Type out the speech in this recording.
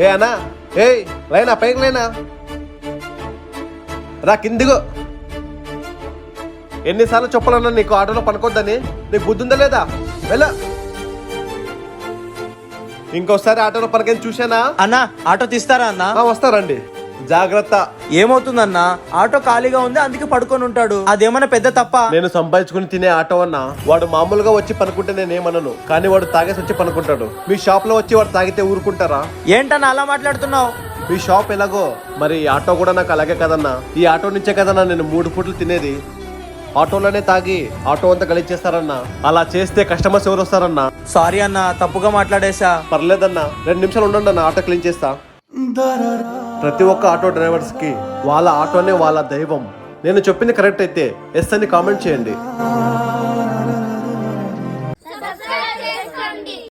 ఏ అన్నా, ఏయ్ లేనా, పైకి లేనా, రా కిందిగో. ఎన్నిసార్లు చెప్పాలన్నా నీకు ఆటోలో పనుకోద్దని? నీకు బుద్ధి ఉందా లేదా? వెళ్ళ. ఇంకోసారి ఆటోలో పనకని చూసానా? అన్నా ఆటో తీస్తారా అన్నా? వస్తారండి, జాగ్రత్త. ఏమవుతుందన్నా, ఆటో ఖాళీగా ఉంది అందుకే పడుకొని ఉంటాడు. అదేమన్నా పెద్ద తప్ప? నేను సంపాదించుకుని తినే ఆటో అన్నా. వాడు మామూలుగా వచ్చి పనుకుంటే నేనేమనను, కానీ వాడు తాగేసి వచ్చి పనుకుంటాడు. మీ షాప్ లో వచ్చి వాడు తాగితే ఊరుకుంటారా? ఏంటన్నా అలా మాట్లాడుతున్నావు? మీ షాప్ ఎలాగో మరి ఆటో కూడా నాకు అలాగే కదన్నా. ఈ ఆటో నుంచే కదన్నా నేను 3 పూటలు తినేది. ఆటోలోనే తాగి ఆటో అంతా గలిచేస్తారన్నా. అలా చేస్తే కస్టమర్స్ ఎవరు వస్తారన్నా? సారీ అన్నా, తప్పుగా మాట్లాడేశా. పర్లేదన్నా, 2 నిమిషాలు ఉండండి అన్న, ఆటో క్లీన్ చేస్తా. ప్రతి ఒక్క ఆటో డ్రైవర్స్ కి వాళ్ళ ఆటోనే వాళ్ళ దైవం. నేను చెప్పింది కరెక్ట్ అయితే ఎస్ అని కామెంట్ చేయండి.